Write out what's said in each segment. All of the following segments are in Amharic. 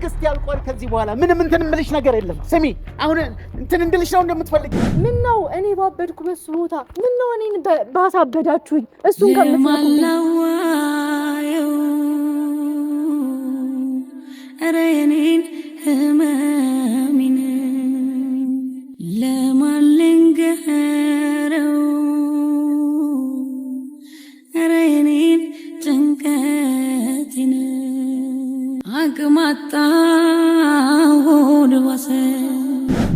ትግስት ያልቋል ከዚህ በኋላ ምንም እንትን እምልሽ ነገር የለም ስሚ አሁን እንትን እንድልሽ ነው እንደምትፈልጊ ምን ነው እኔ ባበድኩ በሱ ቦታ ምን ነው እኔን ባሳበዳችሁኝ እሱን ከምትመለዋየው አረኔን ህመሚን ለማልንገረው አረኔን ጭንቀቴን አቅማጣ ወድዋሰ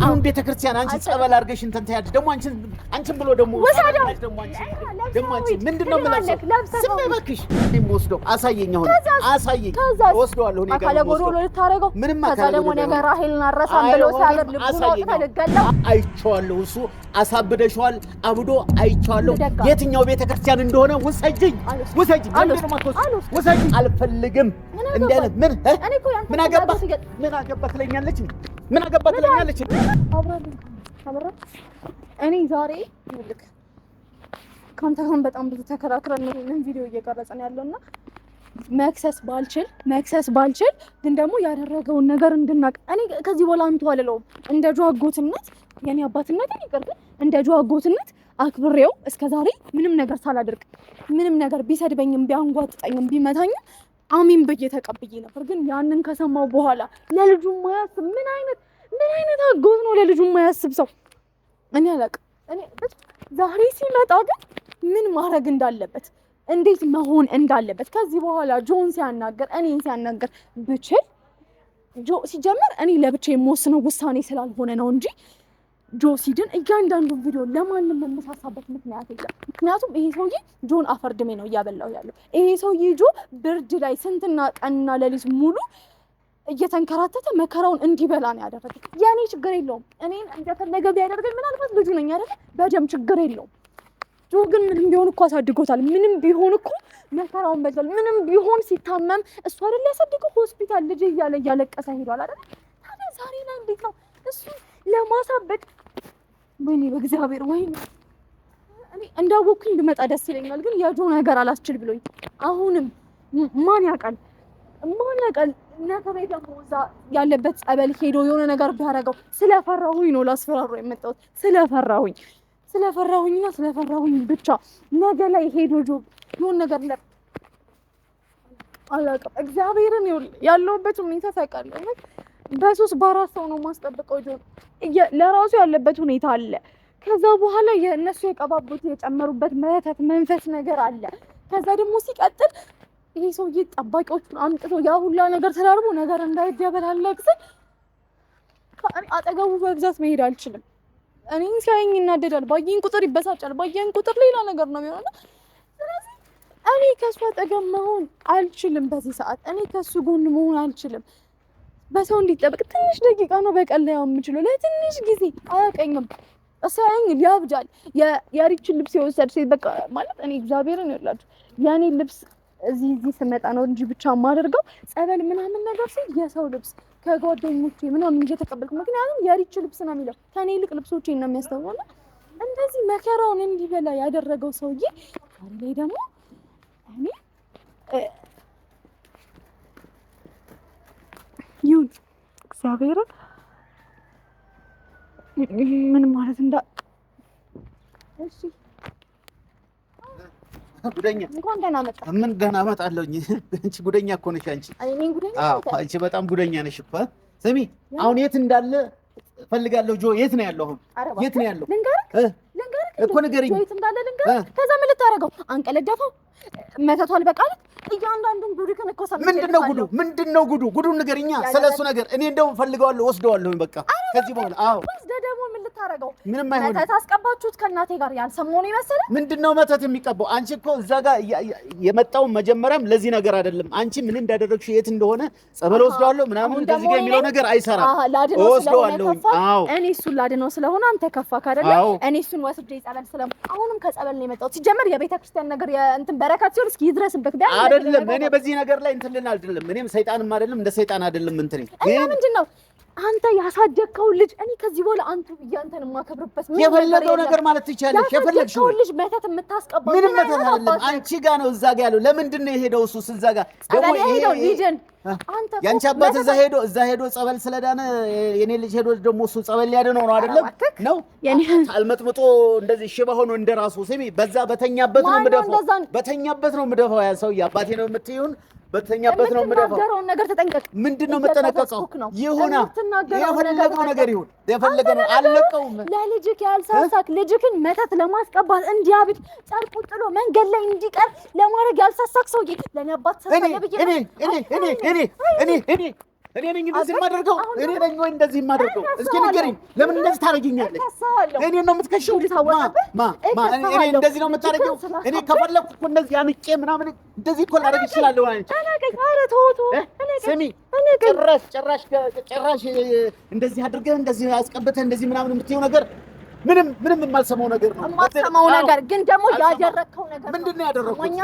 አሁን ቤተክርስቲያን አንቺ ጸበል አድርገሽ እንትን ታያድ ደግሞ አንቺን ብሎ ደግሞ አንቺ ምንድነው የምላሰው ስም በክሽ ወስደው አሳየኝ አሁን አሳየኝ ወስደዋለሁ እኔ ጋር ጎዶሎ ልታረገው ምንም ከዛ ደግሞ ነገር ራሄልን አረሳም ብሎ ሳይር ልቡና ተደገለው አይቼዋለሁ እሱ አሳብደሽዋል አብዶ አይቼዋለሁ የትኛው ቤተክርስቲያን እንደሆነ ወሰጅኝ ወሰጅኝ አልፈልግም እንደለ ምን አገባህ ትለኛለች ምን አገባህ ትለኛለች አብራ እኔ ዛሬ ልክ ካንተ ጋር በጣም ብዙ ተከራክረን ነው ምን ቪዲዮ እየቀረጸን ያለውና መክሰስ ባልችል ግን ደግሞ ያደረገውን ነገር እንድናቅ እኔ ከዚህ በኋላ አንተ አለለው እንደ ጆአጎትነት የኔ አባትነት ይቀር ግን እንደ ጆአጎትነት አክብሬው እስከዛሬ ምንም ነገር ሳላደርግ ምንም ነገር ቢሰድበኝም ቢያንጓጥጠኝም ቢመታኝም አሚን በየ ተቀብዬ ነበር ግን ያንን ከሰማው በኋላ ለልጁ ማያስብ ምን አይነት አጎት ነው ለልጁ ማያስብ ሰው እኔ አላውቅም እኔ ዛሬ ሲመጣ ግን ምን ማድረግ እንዳለበት እንዴት መሆን እንዳለበት ከዚህ በኋላ ጆን ሲያናገር እኔን ሲያናገር ብችል ሲጀመር እኔ ለብቻዬ የምወስነው ውሳኔ ስላልሆነ ነው እንጂ ጆሲድን እያንዳንዱ ቪዲዮ ለማንም መመሳሳበት ምክንያት የለም ምክንያቱም ይሄ ሰውዬ ጆን አፈርድሜ ነው እያበላው ያለው ይሄ ሰውዬ ብርድ ላይ ስንትና ቀንና ለሊት ሙሉ እየተንከራተተ መከራውን እንዲበላ ነው ያደረገው ያኔ ችግር የለውም እኔን እንደፈለገ ቢያደርገኝ ምናልባት ልጁ ነኝ አይደል በደም ችግር የለውም ጆ ግን ምንም ቢሆን እኮ አሳድጎታል ምንም ቢሆን እኮ መከራውን በልቷል ምንም ቢሆን ሲታመም እሱ አይደል ያሳድገው ሆስፒታል ልጅ እያለቀሰ ሄዷል አይደል ታዲያ ዛሬ ላይ እንዴት ነው እሱ ለማሳበቅ ወይኔ በእግዚአብሔር ወይኔ እኔ እንዳወኩኝ ብመጣ ደስ ይለኛል ግን የጆ ነገር አላስችል ብሎኝ አሁንም ማን ያውቃል ነገር ደግሞ እዛ ያለበት ጸበል ሄዶ የሆነ ነገር ቢያደርገው ስለፈራሁኝ ነው ላስፈራሩ የመጣሁት ስለፈራሁኝ ብቻ ነገ ላይ ሄዶ ጆ የሆነ ነገር አላውቅም እግዚአብሔርን ያለውበት ሁኔታ ታውቃለህ በሶስት በአራት ሰው ነው ማስጠብቀው ጆ ለራሱ ያለበት ሁኔታ አለ ከዛ በኋላ የነሱ የቀባቡት የጨመሩበት መተት መንፈስ ነገር አለ ከዛ ደግሞ ሲቀጥል ይሄ ሰውዬ ጠባቂዎቹን አምጥቶ ያ ሁላ ነገር ተዳርቦ ነገር እንዳይደበላለቅ አጠገቡ በብዛት መሄድ አልችልም እኔ ሲያየኝ እናደዳል ባየኝ ቁጥር ይበሳጫል ባየኝ ቁጥር ሌላ ነገር ነው የሚሆነው ስለዚህ እኔ ከሱ አጠገብ መሆን አልችልም በዚህ ሰዓት እኔ ከሱ ጎን መሆን አልችልም በሰው እንዲጠበቅ ትንሽ ደቂቃ ነው በቀን ላይ የምችለው ለትንሽ ጊዜ አያቀኝም እሳይኝ ያብጃል የሪችን ልብስ የወሰድ ሴት በቃ ማለት እኔ እግዚአብሔርን ይላችሁ ያኔ ልብስ እዚህ ስመጣ ነው እንጂ ብቻ ማደርገው ጸበል ምናምን ነገር ሲል የሰው ልብስ ከጓደኞቼ ምናምን እየተቀበልኩ ምክንያቱም የሪች ልብስ ነው የሚለው ከኔ ይልቅ ልብሶቼን ነው የሚያስተውለው እንደዚህ መከራውን እንዲበላ ያደረገው ሰውዬ ዛሬ ላይ ደግሞ እኔ ይሁን እግዚአብሔር ምን ማለት እሺ ጉደኛ እንኳን ደህና መጣ ምን ደህና መጣለኝ አንቺ ጉደኛ እኮ ነሽ አንቺ እኔ ጉደኛ አንቺ በጣም ጉደኛ ነሽ እኮ ስሚ አሁን የት እንዳለ ፈልጋለሁ ጆ የት ነው ያለው አሁን የት ነው ያለው ልንገርክ እኮ ንገሪኝ የት እንዳለ ልንገርክ ከዛ ምን ልታረገው አንቀለደፈው መተቷል በቃል እያንዳንዱን ጉዱ ከነኮ ሰምቼ ምንድነው ጉዱን ንገሪኛ ስለሱ ነገር እኔ እንደው ፈልገዋለሁ ወስደዋለሁ በቃ ከዚህ በኋላ ደግሞ ምን ልታረገው ምንም አይሆንም መተት አስቀባችሁት ከናቴ ጋር ያልሰሞኑ ይመስል ምንድነው መተት የሚቀባው አንቺ እኮ እዛ ጋር የመጣው መጀመሪያም ለዚህ ነገር አይደለም አንቺ ምን እንዳደረግሽ የት እንደሆነ ጸበል ወስደዋለሁ ምናምን እንደዚህ ጋር የሚለው ነገር አይሰራም ወስደዋለሁ እኔ እሱን ላድነው ስለሆነ አንተ ከፋክ አይደለ እኔ እሱን ወስጄ ጸበል ስለም አሁንም ከጸበል ነው የመጣው ሲጀመር የቤተክርስቲያን ነገር እንትን በረከት ሲሆን እስኪ ይድረስበት አይደለም እኔ በዚህ ነገር ላይ እንትን አይደለም እኔም ሰይጣንም አይደለም እንደ ሰይጣን አይደለም እንትን እና ምንድነው አንተ ያሳደግከው ልጅ እኔ ከዚህ በኋላ አንተ ብያንተን ማከብርበት ምን የፈለገው ነገር ማለት ትችያለሽ የፈለግሽው ልጅ መተት የምታስቀባው ምንም መተት አይደለም አንቺ ጋር ነው እዛ ጋር ያለው ለምንድን ነው የሄደው እሱስ እዛ ጋር ደግሞ ይሄ አንተ ያንቺ አባት እዛ ሄዶ ጸበል ስለዳነ የኔ ልጅ ሄዶ ደግሞ እሱ ጸበል ሊያድነው ነው አይደለም ነው የኔ አልመጥምጦ እንደዚህ ሽባ ሆኖ እንደራሱ ስሚ በዛ በተኛበት ነው የምደፋው ያ ሰው አባቴ ነው የምትይውን በተኛበት ነው የምደፋው የምትናገረውን ነገር ተጠንቀቅ ምንድነው የምትጠነቀቀው ይሁን የፈለገው ነገር ይሁን የፈለገው አለቀውም ለልጅክ ያልሳሳክ ልጅክን መተት ለማስቀባት እንዲያብድ ጨርቁ ጥሎ መንገድ ላይ እንዲቀር ለማድረግ ያልሳሳክ ሰውዬ ለኔ አባት ሰፈነ እኔ ነኝ እንደዚህ የማደርገው እኔ ነኝ ወይ እንደዚህ የማደርገው እስኪ ንገሪኝ ለምን እንደዚህ ታረጊኛለሽ እኔ ነው የምትከሽው እኔ እንደዚህ ነው የምታረጊው እኔ ከፈለኩ እኮ እንደዚህ አንቄ ምናምን እንደዚህ እኮ ላደርግ እችላለሁ አንቺ ስሚ ጭራሽ እንደዚህ አድርገህ እንደዚህ አስቀብተህ እንደዚህ ምናምን የምትይው ነገር ምንም የማልሰማው ነገር ነው የማልሰማው ነገር ግን ደግሞ ያደረከው ነገር ምንድነው ያደረኩት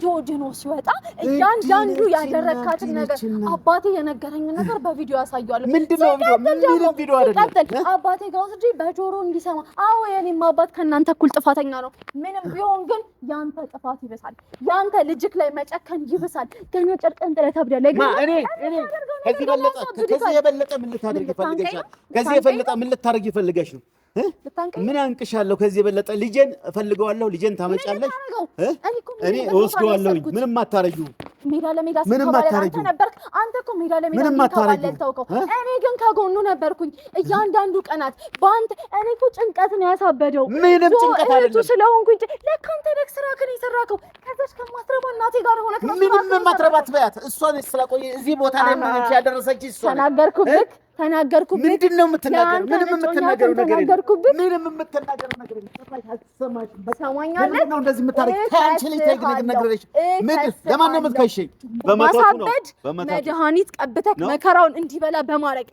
ጆጆኖ ሲወጣ እያንዳንዱ ያደረካትን ነገር አባቴ የነገረኝ ነገር በቪዲዮ ያሳያለሁ ምንድነው ቪዲዮ አይደለም አባቴ ጋር ወስጄ በጆሮ እንዲሰማ አዎ የኔም አባት ከናንተ እኩል ጥፋተኛ ነው ምንም ቢሆን ግን ያንተ ጥፋት ይበሳል ያንተ ልጅክ ላይ መጨከን ይበሳል ገና ጨርቀን ተለታብዳለህ እኔ ከዚህ የበለጠ ምን ልታደርግ ይፈልገሻል ከዚህ የበለጠ ምን ልታደርግ ይፈልገሽ ነው ምን አንቅሻለሁ ከዚህ የበለጠ ልጄን እፈልገዋለሁ ልጄን ታመጫለሽ እኔ ወስደዋለሁ ምንም አታረጊው ሜዳ ለሜዳ አንተ ነበርክ አንተ እኮ ሜዳ ለሜዳ ተውከው እኔ ግን ከጎኑ ነበርኩኝ እያንዳንዱ ቀናት ባንተ እኔ እኮ ጭንቀት ነው ያሳበደው ምንም ጭንቀት አይደለም ስለሆንኩኝ ለካ አንተ ደግ ስራክን ይሰራከው ከዛች ከማትረባ እናቴ ጋር ሆነ ምንም ማትረባት በያት እሷን ስለቆየ እዚህ ቦታ ላይ ምን ያደረሰች እሷ ተናገርኩብህ ምንድነው የምትናገረው ምንም የምትናገረው ነገር ምንም የምትናገረው ነገር አትሰማሽ በሰማኛለህ ነው እንደዚህ የምታረግ ታንቺ ላይ ነገርሽ ምን ለማን ነው የምትከሽኝ በማሳበድ መድኃኒት ቀብተክ መከራውን እንዲበላ በማድረግ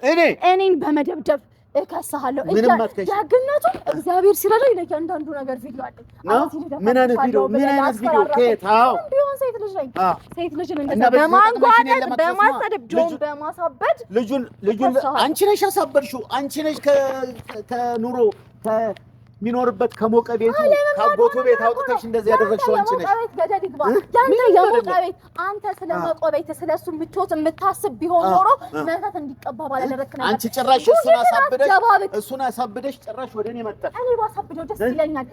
እኔን በመደብደብ እከሳለሁ ደግነቱ እግዚአብሔር ሲረዳኝ ለእያንዳንዱ ነገር ቪዲዮ አለኝ ምን አይነት ቪዲዮ ከታው ቢሆን ሴት ልጅ እንደዛ በማንጓጠጥ በማሰደብ ጆን በማሳበድ ልጁን አንቺ ነሽ ያሳበድሽው አንቺ ነሽ ከኑሮ ሚኖርበት ከሞቀ ቤቱ ከአጎቱ ቤት አውጥተሽ እንደዚህ ያደረግሽው አንቺ ነሽ ያንተ የሞቀ ቤት አንተ ስለሞቀ ቤት ስለሱ ምቾት የምታስብ ቢሆን ኖሮ መተት እንዲቀባ ባላደረክ ነበር አንቺ ጭራሽ እሱን አሳብደሽ ጭራሽ ወደኔ መጣሽ እኔ ባሳብደው ደስ ይለኛል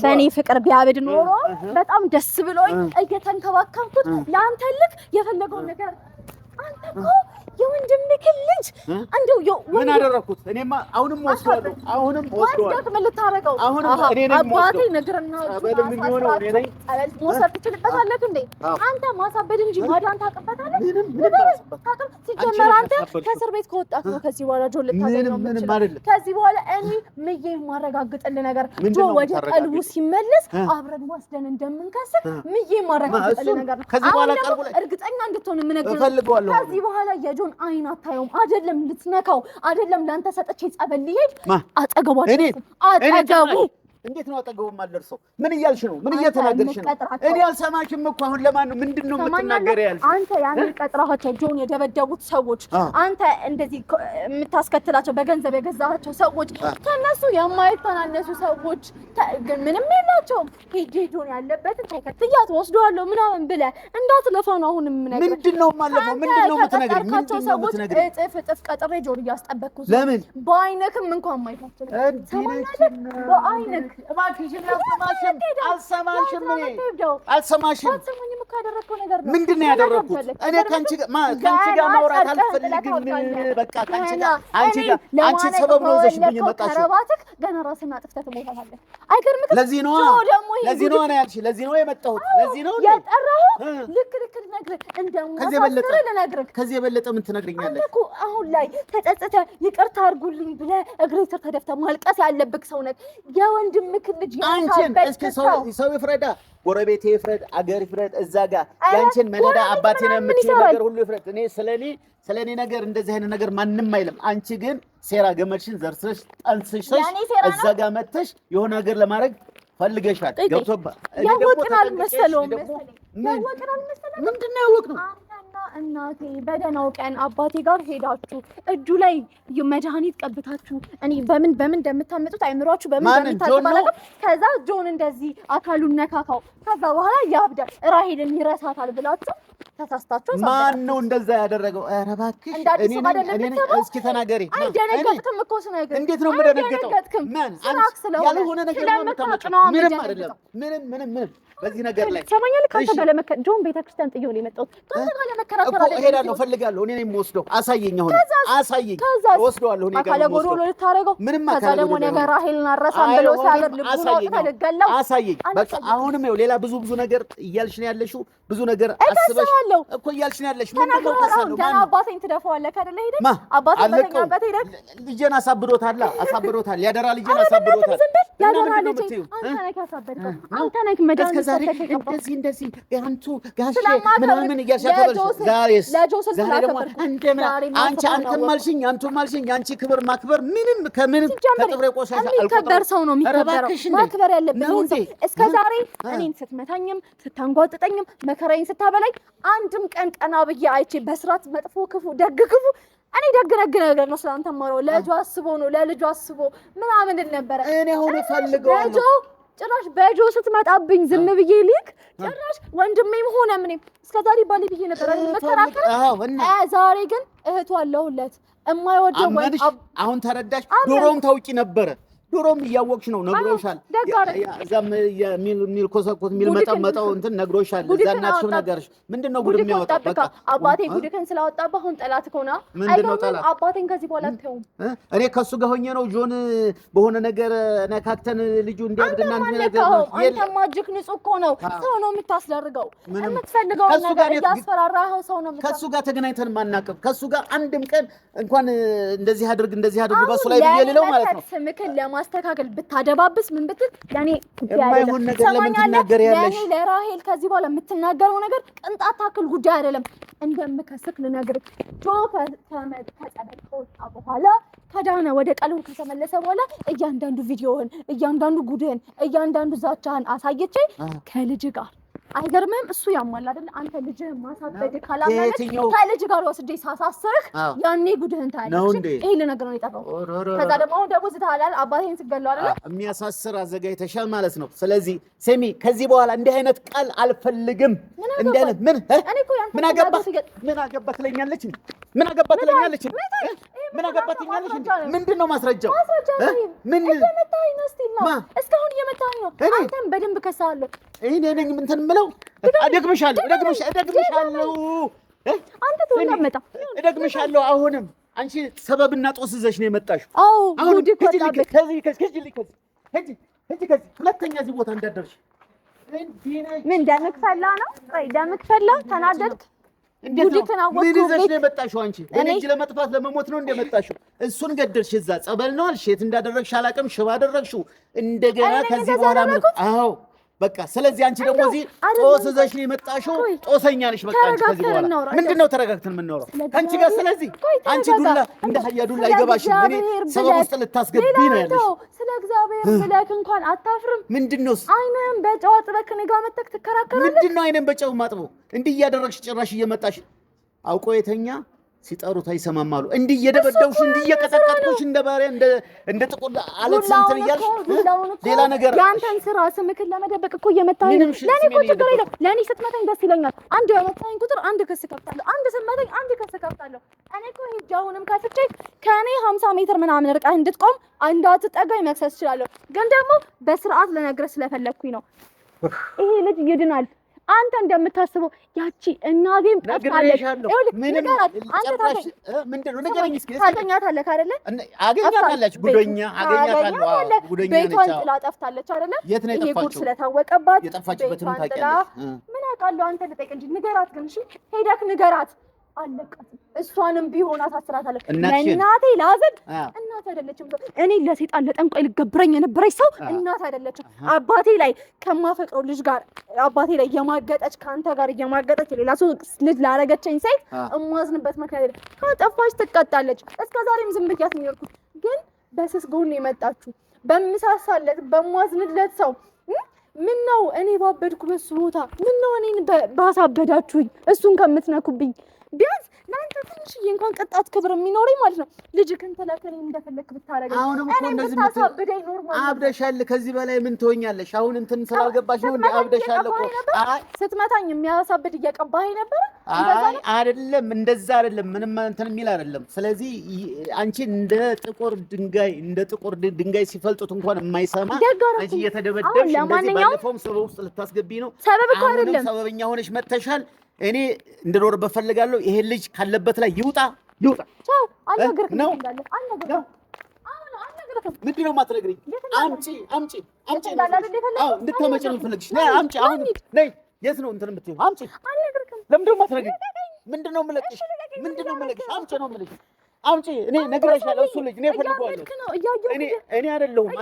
በኔ ፍቅር ቢያብድ ኖሮ በጣም ደስ ብሎኝ እየተንከባከብኩት ለአንተ ልክ የፈለገው ነገር አንተ እኮ የወንድምህ ልጅ እንደው ምን አደረኩት እኔማ አሁንም ወስደዋለሁ ምን ልታረገው አባቴ ነገርና በደም የሚሆነው እኔ ነኝ መውሰድ ትችልበታለህ እንዴ አንተ ማሳበድ እንጂ ማዳን ታውቅበታለህ ሲጀመር አንተ ከእስር ቤት ከወጣህ ነው ከዚህ በኋላ ጆ ልታገኘው ከዚህ በኋላ እኔ ምዬ የማረጋግጥልህ ነገር ጆ ወደ ቀልቡ ሲመለስ አብረን ወስደን እንደምንከስር ምዬ የማረጋግጥልህ ነገር ነው ከዚህ በኋላ ቀልቡ ላይ እርግጠኛ እንድትሆን የምነግርህ እፈልገዋለሁ ከዚህ በኋላ የጆን አይን አታየውም አይደለም ልትነካው አይደለም ላንተ ሰጥቼ ጸበል ሊሄድ አጠገቡ እንዴት ነው አጠገቡ ማልደርሰው ምን እያልሽ ነው ምን እየተናገርሽ ነው እኔ አልሰማሽም እኮ አሁን ለማን ነው ምንድነው የምትናገር ያልሽ አንተ ያንን ቀጥራቸው ጆን የደበደቡት ሰዎች አንተ እንደዚህ የምታስከትላቸው በገንዘብ የገዛቸው ሰዎች ከነሱ የማይተናነሱ ሰዎች ግን ምንም የላቸውም ጆን ያለበትን ተከትያት ወስደዋለሁ ምናምን ብለህ እንዳትለፋ ነው አሁን የምነግርህ ምንድነው ማለፈው ምንድነው የምትነግሪኝ ምንድነው እጥፍ ቀጥሬ ጆን እያስጠበቅኩት ለምን በአይነክም እንኳን ማይታችል በአይነክ አልሰማሽም ምንድን ነው ያደረኩት እኔ ከአንቺ ጋር ማውራት አልፈልግም በቃ አንቺ ሰበብ ነው ይዘሽብኝ የመጣሽው ገና ራስህን አጥፍተህ ትሞታለህ አይገርምም ለዚህ ነው ያልሽኝ ለዚህ ነው የመጣሁት ለዚህ ነው የጠራኸው ልክ ልነግርህ እንደማሳፍርህ ከዚህ የበለጠ ምን ትነግሪኛለሽ እኮ አሁን ላይ ተጸጽተህ ይቅርታ አድርጉልኝ ብለህ እግሬ ስር ተደፍተህ ማልቀስ ያለብህ ሰው ነህ የወንድምህ ልጅ አንቺን እስኪ ሰው ይፍረዳ ጎረቤቴ ይፍረድ አገር ይፍረድ እዛ ጋር ያንቺን መደዳ አባቴ ነው የምትይው ነገር ሁሉ ይፍረድ እኔ ስለኔ ነገር እንደዚህ አይነት ነገር ማንንም አይልም አንቺ ግን ሴራ ገመድሽን ዘርሰሽ ጠንስሰሽ እዛ ጋር መተሽ የሆነ ነገር ለማድረግ ፈልገሻል ገብቶባ ያወቅናል መሰለው ምንድነው ያወቅነው እናቴ በደህናው ቀን አባቴ ጋር ሄዳችሁ እጁ ላይ መድኃኒት ቀብታችሁ እኔ በምን እንደምታመጡት አይምሯችሁ በምን እንደምታጠባለቁ ከዛ ጆን እንደዚህ አካሉን ነካካው ከዛ በኋላ ያብዳል ራሄልን ይረሳታል ብላችሁ ተሳስታችሁ ማን ነው እንደዛ ያደረገው? ኧረ እባክሽ እኔ እስኪ ተናገሪ። አይደነገጥክም እኮ ስነግር እንዴት ነው የምደነገጠው? ማን ያልሆነ ነገር ነው የምታመጣው? ምንም አይደለም። ምንም በዚህ ነገር ላይ ሰማኛል። ካንተ ጋር ጆን ቤተክርስቲያን ጥዬው ነው የመጣሁት። ካንተ ጋር ለመከራከር አይደለም። እሄዳለሁ፣ ፈልጋለሁ። እኔ ነኝ የምወስደው። አሳየኝ፣ አሁን አሳየኝ። ወስደዋለሁ። እኔ ጋር አካለ ጎዶሎ ልታረገው ከዛ ደግሞ ነገር ራሄልን አረሳም ብሎ ሲያገር ልቡን ተልገለው አሳየኝ። በቃ አሁንም ይኸው ሌላ ብዙ ነገር እያልሽ ነው ያለሽው። ብዙ ነገር አስበሽ እኮ እያልሽ ነው ያለሽ። ምን ነው ተሳለው? ገና አባቴን ትደፋዋለህ አይደል? ሄደ አባቴን በተኛበት ሄደ። ልጄን አሳብዶታል። ያደራ ልጄን አሳብዶታል። ያደራ ልጄ አንተ ነህ ያሳበድከው። አንተ ነህ መድኃኒት እንደዚህ ጋንቱ ጋሽ ምናምን እያሻከበልሽ ዛሬ ደግሞ አንተም ማልሽኝ አንቱም ማልሽኝ አንቺ ክብር ማክበር ምንም ከምንም ከጥብሬ ቆሻሻ የሚከበር ሰው ነው የሚከበረው። ማክበር ያለብን እስከ ዛሬ እኔን ስትመታኝም ስታንጓጥጠኝም መከራዬን ስታበላኝ አንድም ቀን ቀና ብዬ አይቼ በስራት መጥፎ ክፉ ደግ ክፉ እኔ ደግ ነገር ነው ስላንተ ማረው ለልጁ አስቦ ነው ለልጁ አስቦ ምናምን ነበር። እኔ ሆነ ፈልገው ጭራሽ በጆ ስትመጣብኝ ዝም ብዬ ልክ ጭራሽ ወንድሜም ሆነ ምንም እስከዛሬ ባሌ ብዬ ነበር መከራከር። ዛሬ ግን እህቱ አለሁለት የማይወደው ወይ አሁን ተረዳሽ? ዶሮም ታውቂ ነበረ። ዶሮም እያወቅሽ ነው ነግሮሻል። እዛም የሚል ኮሰኮት የሚል መጣው እንትን ነግሮሻል። እዛ እናትሽም ነገርሽ ምንድነው ጉድ የሚያወጣው? በቃ አባቴ ጉድከን ስላወጣብህ አሁን ጠላት ከሆነ ምንድነው ጠላት? አባቴን ከዚህ በኋላ ተው። እኔ ከሱ ጋር ሆኜ ነው ጆን በሆነ ነገር ነካክተን ልጁ እንዲያብድና ነገር አንተ ማጅክ ንጹህ እኮ ነው ሰው ነው የምታስደርገው። የምትፈልገው ነገር ያስፈራራኸው ሰው ነው። ከሱ ጋር ተገናኝተን ማናቀም ከሱ ጋር አንድም ቀን እንኳን እንደዚህ አድርግ በሱ ላይ ብዬ ልለው ማለት ነው ስምክን ማስተካከል ብታደባብስ ምን ብትል ያኔ የማይሆን ነገር ለምን ትናገሪያለሽ? ያኔ ለራሄል ከዚህ በኋላ የምትናገረው ነገር ቅንጣት ታክል ጉዳይ አይደለም። እንደምከስክ ልነግርህ ጆ ከጸበል ከወጣ በኋላ ከዳነ ወደ ቀልቡ ከተመለሰ በኋላ እያንዳንዱ ቪዲዮህን እያንዳንዱ ጉድህን እያንዳንዱ ዛቻህን አሳየቼ ከልጅ ጋር አይገርምም? እሱ ያሟል አይደል? አንተ ልጅህን ማሳበድ ካላመነች ከልጅ ጋር ወስጄ ሳሳስርህ ያኔ ጉድህን ታያለሽ። ይሄ ለነገር ነው የጠፋው። ከዛ ደግሞ ዝታላል አባቴን ስገለው አይደል? የሚያሳስር አዘጋጅተሻል ማለት ነው። ስለዚህ ስሚ፣ ከዚህ በኋላ እንዲህ አይነት ቃል አልፈልግም። እንዲህ አይነት ምን አገባ ትለኛለች? ምንድን ነው ማስረጃው? ምን እየመታኝ ነው? እስቲ ነው እስካሁን እየመታኝ ነው። አንተም በደንብ ከሳለሁ። እኔ ነኝ እንትን የምለው እደግምሻለሁ። አንተ ተወላመጣ እደግምሻለሁ። አሁንም አንቺ ሰበብና ጦስ ይዘሽ ነው የመጣሽው። አሁን ከዚህ ሁለተኛ እዚህ ቦታ እንዳደርሽ ምን ደምክ ፈላ ነው? ደምክ ፈላ ተናደድክ? ምን ይዘሽ ነው የመጣሽው? አንቺ እኔ ለመጥፋት ለመሞት ነው እንደመጣሽው። እሱን ገደልሽ። እዛ ጸበል ነው አልሽ። የት እንዳደረግሽ አላውቅም። ሽባ አደረግሽው እንደገና። ከዚህ በኋላ ምን በቃ ስለዚህ አንቺ ደግሞ እዚህ ጦስ ይዘሽ ነው የመጣሽው። ጦሰኛ ነሽ። በቃ አንቺ ከዚህ በኋላ ምንድነው ተረጋግተን የምናወራው አንቺ ጋር? ስለዚህ አንቺ ዱላ እንደ ሀያ ዱላ አይገባሽም። እኔ ሰበብ ውስጥ ልታስገቢ ነው ያለሽ። ስለ እግዚአብሔር ብለህ እንኳን አታፍርም? ምንድነው አይነን በጨው አጥበክ እኔ ጋር መተክ ትከራከራለህ? ምንድነው አይነን በጨው ማጥበው? እንዲህ እያደረግሽ ጭራሽ እየመጣሽ አውቆ የተኛ ሲጠሩት አይሰማማሉ። እንዲህ እየደበደውሽ እንዲህ እየቀጠቀጥኩሽ እንደ ባሪያ እንደ ጥቁር አለት እንትን እያልሽ ሌላ ነገር ያንተን ስራ ስምክን ለመደበቅ እኮ እየመታኝ ነው። ለኔ እኮ ችግር የለም። ለኔ ስትመታኝ ደስ ይለኛል። አንድ የመታኝ ቁጥር አንድ ክስ ከፍታለሁ። አንድ ስትመታኝ አንድ ክስ ከፍታለሁ። እኔ እኮ ሂጅ አሁንም ከፍቼ ከኔ 50 ሜትር ምናምን ርቀህ እንድትቆም እንዳትጠጋኝ መክሰስ እችላለሁ። ግን ደግሞ በስርዓት ልነግርህ ስለፈለግኩኝ ነው። ይሄ ልጅ ይድናል። አንተ እንደምታስበው ያቺ እናቴም ጠፋለች። ምንድነው ንገረኝ እስኪ። ታገኛታለህ አይደለ? አገኛታለች። አገኛታለሁ። ቤቷን ጥላ ጠፍታለች አይደለ? ይሄ ጉድ ስለታወቀባት የጠፋችበትን ታውቂያለሽ? ምን አውቃለሁ። አንተ ልጠይቅ እንጂ ንገራት። ግን እሺ ሄደክ ንገራት። አለቃት። እሷንም ቢሆን አሳስራታለሁ። ለእናቴ ላዘን እናት አይደለችም። እኔ ለሴጣን ለጠንቋይ ልገብረኝ የነበረች ሰው እናት አይደለችም። አባቴ ላይ ከማፈቅረው ልጅ ጋር አባቴ ላይ የማገጠች ከአንተ ጋር የማገጠች ሌላ ሰው ልጅ ላረገችኝ ሴት እማዝንበት ምክንያት ከጠፋች ትቀጣለች። እስከዛሬም ዝም ብያት ነው የኖርኩት። ግን በስስ ጎን የመጣችሁ በምሳሳለት በማዝንለት ሰው ምን ነው እኔ ባበድኩ በሱ ቦታ ምን ነው እኔን ባሳበዳችሁኝ እሱን ከምትነኩብኝ ቢያንስ ለአንተ ትንሽዬ እንኳን ቅጣት ክብር የሚኖረኝ ማለት ነው። ልጅክን ተለከለኝ እንደፈለክ ብታረገኝ አሁንም እኮ እንደዚህ ብታሳብደኝ ኖርማል አብደሻል። ከዚህ በላይ ምን ትሆኛለሽ? አሁን እንትን ስላልገባሽ ነው እንዴ? አብደሻል እኮ ስትመታኝ የሚያሳብድ እየቀባኸኝ ነበር። አይደለም እንደዛ አይደለም፣ ምንም እንትን የሚል አይደለም። ስለዚህ አንቺ እንደ ጥቁር ድንጋይ ሲፈልጡት እንኳን የማይሰማ አንቺ እየተደበደብሽ እንደዚህ ባለፈውም ሰበብ ውስጥ ልታስገቢ ነው። ሰበብ እኮ አይደለም፣ ሰበበኛ ሆነሽ መተሻል። እኔ እንድኖርበት ፈልጋለሁ። ይሄ ልጅ ካለበት ላይ ይውጣ። ቻው። አልነገርክም እንዳለ አልነገርክም። ምንድን ነው የማትነግሪኝ? አምጪ እንድታመጪ ነው የምፈልግሽ። ነይ አምጪ። አሁን ነይ። የት ነው እንትን የምትይው? አምጪ። አልነገርክም። ለምንድን ነው የማትነግሪኝ? ምንድን ነው የምለቅሽ? አምጪ ነው የምልሽ። አምጪ። እኔ ነግሬሻለሁ። እሱ ልጅ እኔ እፈልገዋለሁ። እኔ አይደለሁም።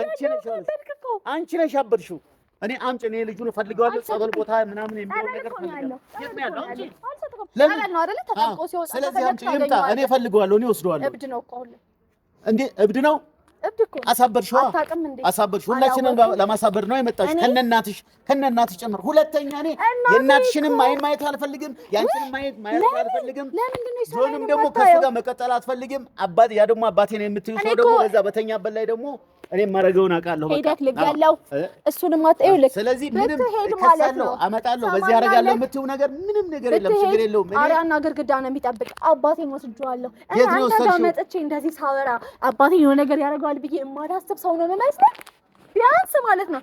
አንቺ ነሽ ያበድሽው። እኔ አምጪ። እኔ ልጁን እፈልገዋለሁ። ጸበል ቦታ ምናምን የሚሆን ነገር ፈልጋለሁ። የት ነው ያለው? አምጪ። ለምን ነው አይደለ? ተጠቆ ሲወጣ ስለዚህ አምጪ። ይምጣ። እኔ እፈልገዋለሁ። እኔ ወስደዋለሁ። እብድ ነው እኮ እንዴ? እብድ ነው። አሳበድሽዋ። አሳበድሽ። ሁላችንም ለማሳበድ ነው የመጣሽ። ከነናትሽ ጭምር። ሁለተኛ እኔ የእናትሽንም አይን ማየት አልፈልግም፣ ያንቺንም ማየት አልፈልግም። ዞንም ደግሞ ከሱ ጋር መቀጠል አትፈልግም። ያ ደግሞ አባቴ ነው የምትይው ሰው ደግሞ በዛ በተኛበት ላይ ደግሞ እኔም ማረገውን አውቃለሁ። በቃ ሄደክ ልጋለው እሱንም አጣየው ልክ። ስለዚህ ምንም ከሳለው አመጣለሁ በዚህ አደርጋለሁ የምትይው ነገር ምንም ነገር የለም። ችግር የለውም። አሪያና ግርግዳ ነው የሚጠብቅ። አባቴን ወስጄዋለሁ። አንተ ጋር መጥቼ እንደዚህ ሳወራ አባቴን የሆነ ነገር ያደርገዋል ብዬ የማላስብ ሰው ነው የምመስለው። ቢያንስ ማለት ነው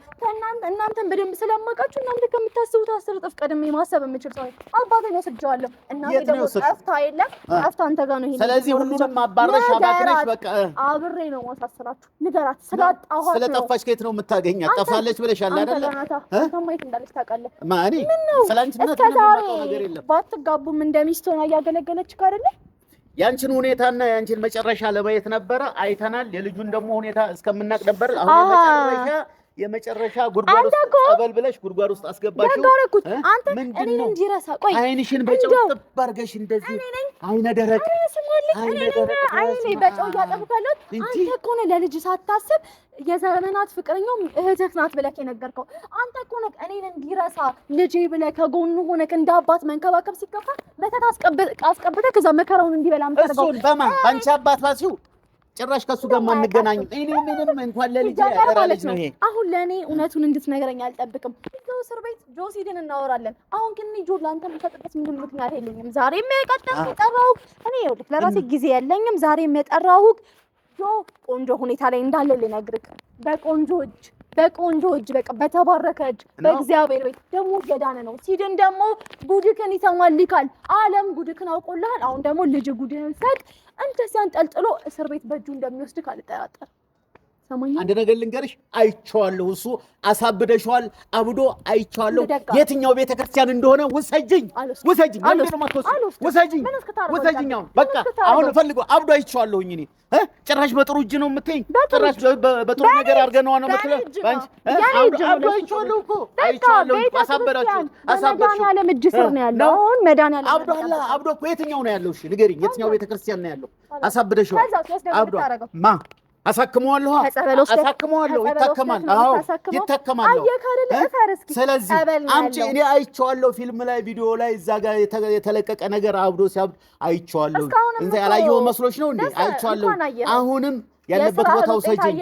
እናንተን በደንብ ስለማውቃችሁ እናንተ ከምታስቡት 10 እጥፍ ቀድሜ ማሰብ የምችል ሰው አባቴን ወስጄዋለሁ። እናቴ ደግሞ ጠፍታ የለም ጠፍታ አንተ ጋር ነው። ይሄ ስለዚህ ሁሉንም አባረሽ አባክነሽ በቃ አብሬ ነው ማሳሰራችሁ። ንገራት ስላጣኋት ስለጠፋች ከየት ነው የምታገኛት? ጠፋለች ብለሻል አይደል? ማየት እንዳለች ታውቃለህ። ማን ስለአንቺ ነገር የለም። ባትጋቡም እንደሚስት ሆና እያገለገለች አይደለ? ያንቺን ሁኔታና ያንቺን መጨረሻ ለማየት ነበረ። አይተናል። የልጁን ደግሞ ሁኔታ እስከምናቅ ነበር። አሁን የመጨረሻ ጉድጓድ ውስጥ ጸበል ብለሽ ጉድጓድ ውስጥ አስገባሽው። አንተ እኔ እንዲረሳ ቆይ አይንሽን በጨው ጥብ አድርገሽ እንደዚህ አይነ ደረቅ አይኔ በጨው እያጠብካለሁ። አንተ እኮ ነህ ለልጅ ሳታስብ የዘመናት ፍቅረኛው እህትህ ናት ብለህ የነገርከው። አንተ እኮ ነህ እኔን እንዲረሳ ልጄ ብለህ ከጎኑ ሆነህ እንደ አባት መንከባከብ ሲገባ መተት አስቀብተህ ከዛ መከራውን እንዲበላ የምታደርገው እሱን በማን ባንቺ አባት ባሲው ጭራሽ ከሱ ጋር ማንገናኝ እኔ ምንም እንኳን ለልጅ ያደራለች ነው። ይሄ አሁን ለኔ እውነቱን እንድትነግረኝ አልጠብቅም። እዛው እስር ቤት ጆሲድን እናወራለን። አሁን ግን ጆ ላንተ የምፈጥበት ምንም ምክንያት የለኝም። ዛሬም የጠራሁህ እኔ ይኸውልህ ለራሴ ጊዜ የለኝም። ዛሬም የጠራሁህ ጆ ቆንጆ ሁኔታ ላይ እንዳለ ልነግርህ በቆንጆ እጅ በቃ በተባረከ እጅ በእግዚአብሔር ቤት ደግሞ ገዳነ ነው። ሲድን ደግሞ ጉድክን ይሰማልካል። ዓለም ጉድክን አውቆልሃል። አሁን ደግሞ ልጅ ጉድህን ሰጥ እንደዚህ አንጠልጥሎ እስር ቤት በእጁ እንደሚወስድህ አልጠራጠርም። ሰማኝ። አንድ ነገር ልንገርሽ፣ አይቼዋለሁ። እሱ አሳብደሽዋል። አብዶ አይቼዋለሁ። የትኛው ቤተክርስቲያን እንደሆነ ውሰጂኝ። በቃ አሁን ፈልገው አብዶ አይቼዋለሁኝ እኔ ጭራሽ በጥሩ እጅ ነው የምትይኝ? ጭራሽ በጥሩ ነገር አድርገነው ነው የምትለው? አብዶ አይቼዋለሁ እኮ አይቼዋለሁ። መድኃኒዓለም እጅ ስር ነው ያለው። አሁን መድኃኒዓለም አብዶ እኮ የትኛው ነው ያለው? እሺ ንገሪኝ፣ የትኛው ቤተክርስቲያን ነው ያለው? አሳብደሽዋል። አብዶ ማ አሳክመዋለሁ። ይታከማል። አዎ ይታከማል። ስለዚህ አምጪ። እኔ አይቼዋለሁ፣ ፊልም ላይ ቪዲዮ ላይ እዛ ጋር የተለቀቀ ነገር አብዶ ሲያብድ አይቼዋለሁ። እንት ያላየው መስሎሽ ነው እንዴ? አይቼዋለሁ። አሁንም ያለበት ቦታው ሰጂኝ።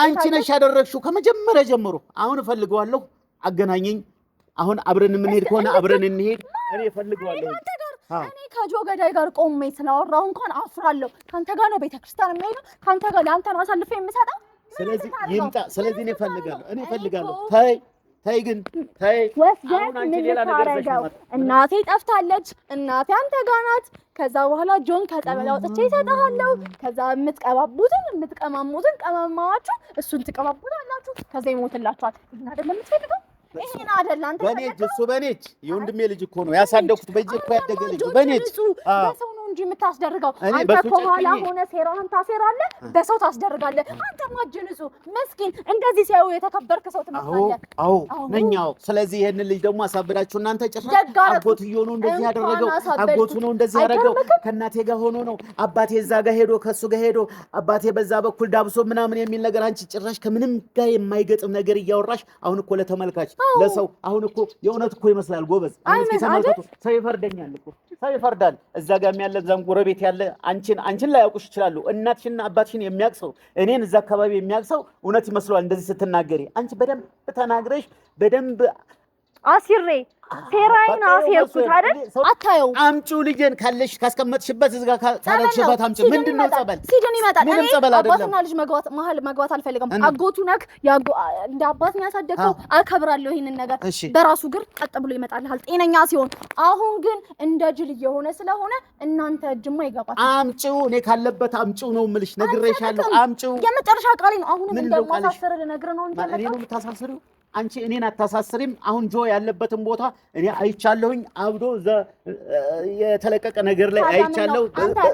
አንቺ ነሽ ያደረግሽው ከመጀመሪያ ጀምሮ። አሁን እፈልገዋለሁ፣ አገናኘኝ። አሁን አብረን የምንሄድ ከሆነ አብረን እንሄድ። እኔ እፈልገዋለሁ። እኔ ከጆ ገዳይ ጋር ቆሜ ስላወራሁ እንኳን አፍራለሁ። ካንተ ጋር ነው ቤተክርስቲያን የምሄደው፣ ካንተ ጋር ለአንተ ነው አሳልፌ የምሰጠው። ስለዚህ ይምጣ። ስለዚህ እኔ እፈልጋለሁ። ተይ ግን ወስደህ ምን ልታረገው? እናቴ ጠፍታለች። እናቴ አንተ ጋር ናት። ከዛ በኋላ ጆን ከጠበል አውጥቼ እሰጥሃለሁ። ከዛ የምትቀማሙትን ቀማማችሁ እሱን ትቀባቡታላችሁ። ከዛ ይሞትላችኋል። ይሄን አይደለም የምትፈልገው? ይሄን አይደል አንተ በኔ እሱ በኔ የወንድሜ ልጅ እኮ ነው ያሳደኩት። በእጄ እኮ ያደገ ልጅ በኔ በሰው ነው እንጂ እንጂ የምታስደርገው አንተ ከኋላ ሆነ ሴራህን ታሴራለህ፣ በሰው ታስደርጋለህ። አንተ ማጀንጹ መስኪን እንደዚህ ሲያዩ የተከበርክ ሰው ትመስላለህ። አዎ ነኛው። ስለዚህ ይሄን ልጅ ደግሞ አሳብዳችሁ እናንተ ጭራሽ አጎትዮ ነው እንደዚህ ያደረገው፣ አጎቱ ነው እንደዚህ ያደረገው፣ ከእናቴ ጋር ሆኖ ነው አባቴ እዛ ጋር ሄዶ ከሱ ጋር ሄዶ አባቴ በዛ በኩል ዳብሶ ምናምን የሚል ነገር አንቺ ጭራሽ ከምንም ጋር የማይገጥም ነገር እያወራሽ አሁን እኮ ለተመልካች ለሰው አሁን እኮ የእውነት እኮ ይመስላል ጎበዝ። እስኪ ተመልከቱ። ሰው ይፈርደኛል እኮ ሰው ይፈርዳል። እዛ ጋርም ያለ እዛም ጎረቤት ያለ አንቺን ላይ ያውቁሽ ይችላሉ። እናትሽና አባትሽን የሚያቅሰው እኔን እዛ አካባቢ የሚያቅሰው እውነት ይመስለዋል እንደዚህ ስትናገሪ። አንቺ በደንብ ተናግረሽ በደንብ አሲሬ ሴራይን አሲርኩት አይደል? አታየው። አምጪው ልጄን ካለሽ ካስቀመጥሽበት እዚህ ጋር ካለሽበት አምጪው። ምንድነው ጸበል? ሲድን ይመጣል። እኔ አባትና ልጅ መግባት አልፈልግም። አጎቱ ነክ እንደ አባት ነው ያሳደገው። አከብራለሁ ይሄንን ነገር። በራሱ ግር ቀጥ ብሎ ይመጣልሃል ጤነኛ ሲሆን። አሁን ግን እንደ ጅል እየሆነ ስለሆነ እናንተ እጅማ ይገባል። አምጪው። እኔ ካለበት አምጪው ነው የምልሽ። ነግሬሻለሁ። አምጪው። የመጨረሻ ቃሌ ነው። አሁንም እንደማሳሰር ልነግር ነው እንጂ እኔ ነው የምታሳስሪው። አንቺ እኔን አታሳስሪም። አሁን ጆ ያለበትን ቦታ እኔ አይቻለሁኝ። አብዶ የተለቀቀ ነገር ላይ አይቻለሁ።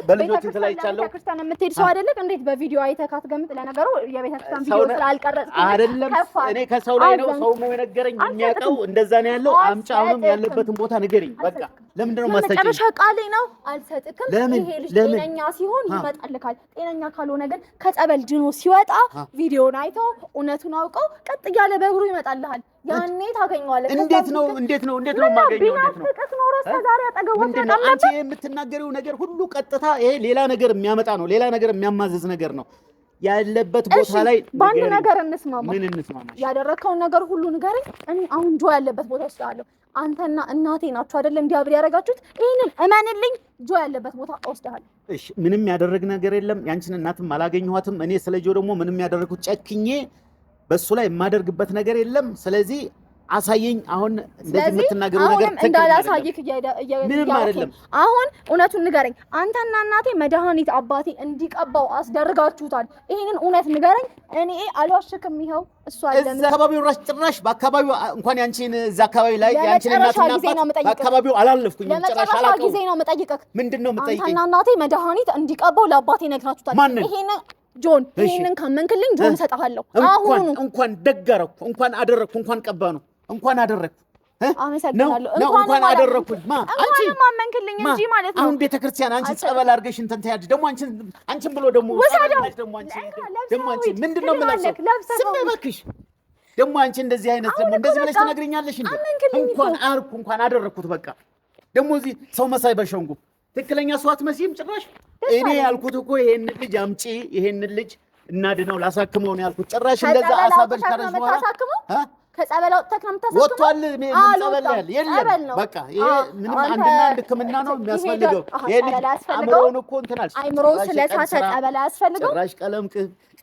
በልጆች እንትን ላይ አይቻለሁ። ቤተክርስቲያን የምትሄድ ሰው አይደለም። እንዴት በቪዲዮ አይተህ አትገምጥ? ለነገሩ የቤተክርስቲያን ቪዲዮ ስላልቀረጽኩ አይደለም። እኔ ከሰው ላይ ነው ሰው ነው የነገረኝ። የሚያውቀው እንደዛ ነው ያለው። አምጪ። አሁንም ያለበትን ቦታ ንገሪኝ። በቃ ለምንድን ነው ማስተካከል? መጨረሻ ቃሌ ነው። አልሰጥክም። ይሄ ልጅ ጤነኛ ሲሆን ይመጣልካል። ጤነኛ ካልሆነ ግን ከጸበል ድኖ ሲወጣ ቪዲዮን አይተው እውነቱን አውቀው ቀጥ እያለ በእግሩ ይመጣልሃል። ያኔ ታገኘዋለህ። እንዴት ነው የማገኘው? እንዴት ነው አንቺ የምትናገሪው ነገር ሁሉ ቀጥታ ይሄ ሌላ ነገር የሚያመጣ ነው። ሌላ ነገር የሚያማዝዝ ነገር ነው። ያለበት ቦታ ላይ በአንድ ነገር እንስማማ። ምን እንስማማ? ያደረከውን ነገር ሁሉ ንገረኝ። እኔ አሁን ጆ ያለበት ቦታ ወስዳለሁ። አንተና እናቴ ናችሁ አይደል እንዲያብር ያደረጋችሁት? ይሄንን እመንልኝ። ጆ ያለበት ቦታ ወስዳለሁ። እሺ፣ ምንም ያደረግ ነገር የለም። ያንቺን እናትም አላገኘኋትም። እኔ ስለ ጆ ደግሞ ምንም ያደረኩት ጨክኜ በሱ ላይ የማደርግበት ነገር የለም። ስለዚህ አሳየኝ። አሁን እንደዚህ የምትናገረው ነገር እንዳላሳይክ ምንም አይደለም። አሁን እውነቱን ንገረኝ። አንተና እናቴ መድኃኒት አባቴ እንዲቀባው አስደርጋችሁታል። ይሄንን እውነት ንገረኝ። እኔ አልዋሽክም። ይኸው እሱ አይደለም እዛ አካባቢው ጭራሽ በአካባቢው እንኳን ያንቺን እዛ አካባቢ ላይ ያንቺን እናትና በአካባቢው አላለፍኩኝ። ጭራሽ አላውቅም። ጊዜ ነው የምጠይቅህ። ምንድነው የምጠይቀኝ? አንተና እናቴ መድኃኒት እንዲቀባው ለአባቴ ነግራችሁታል። ይሄን ጆን ይሄንን ካመንክልኝ ጆን እሰጥሃለሁ። አሁን እንኳን ደግ አደረኩ፣ እንኳን አደረኩ፣ እንኳን ቀባ ነው እንኳን አደረኩ። አመሰግናለሁ። እንኳን አደረኩኝ። አንቺ ማመንክልኝ እንጂ ማለት ነው። አሁን ቤተክርስቲያን አንቺ ጸበል አድርገሽ እንትን ታያለሽ። ደግሞ አንቺን ብሎ ደግሞ አንቺ ምንድነው የምላሰው? ስም እባክሽ። ደግሞ አንቺ እንደዚህ አይነት ደግሞ እንደዚህ ብለሽ ትነግሪኛለሽ እንዴ? እንኳን አደረኩት። በቃ ደግሞ እዚህ ሰው መሳይ በሸንጉ ትክክለኛ ሰው አትመስይም ጭራሽ። እኔ ያልኩት እኮ ይሄን ልጅ አምጪ፣ ይሄን ልጅ እናድነው ላሳክመው ነው ያልኩት። ጭራሽ እንደዛ አሳበሽ ካረሽ በኋላ ከጸበል አውጥተህ ነው የምታሳክመው? ወጥቷል። ምን ጸበል የለም። በቃ ይሄ ምንም አንድና አንድ ሕክምና ነው የሚያስፈልገው። ይሄ ልጅ አእምሮውን እኮ እንትን አልሽ። አእምሮውን ስለሳተ ጸበል አያስፈልገው። ጭራሽ ቀለም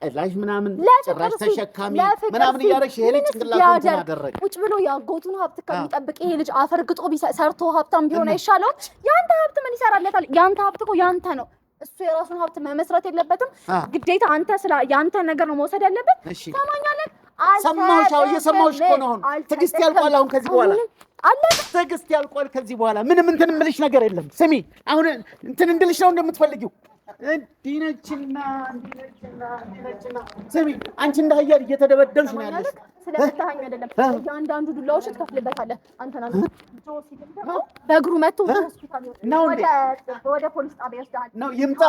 ቀላሽ ምናምን ጭራሽ ተሸካሚ ምናምን እያደረግሽ ይሄ ልጅ ጭንቅላቱን እንትን አደረገ። ቁጭ ብሎ የአጎቱን ሀብት ከሚጠብቅ ይሄ ልጅ አፈርግጦ ሰርቶ ሀብታም ቢሆን አይሻለው? ያንተ ሀብት ምን ይሰራለታል? ያንተ ሀብት እኮ ያንተ ነው። እሱ የራሱን ሀብት መመስረት የለበትም። ግዴታ አንተ ያንተ ነገር ነው መውሰድ ያለበት። ታማኛለህ? ሰማሁሽ። እየሰማሁሽ እኮ ነው። አሁን ትዕግስት ያልቋል። አሁን ከዚህ በኋላ ትዕግስት ያልቋል። ከዚህ በኋላ ምንም እንትን የምልሽ ነገር የለም። ስሚ፣ አሁን እንትን እንድልሽ ነው እንደምትፈልጊው። እንዲህ ነችና ስሚ፣ አንቺ እንደ አህያ እየተደበደብሽ ነው ያለሽ። ስለምታኸኝ አይደለም። እያንዳንዱ ዱላዎች ትከፍልበታለህ። አንተና በእግሩ መጥቶ ሆስፒታል ነው ወደ ፖሊስ ጣቢያ ይወስዳል ነው። ይምጣ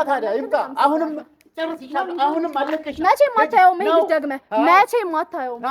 ታዲያ ይምጣ። አሁንም አለቀሽ። መቼም አታየውም። ይሄ ደግመህ መቼም አታየውም።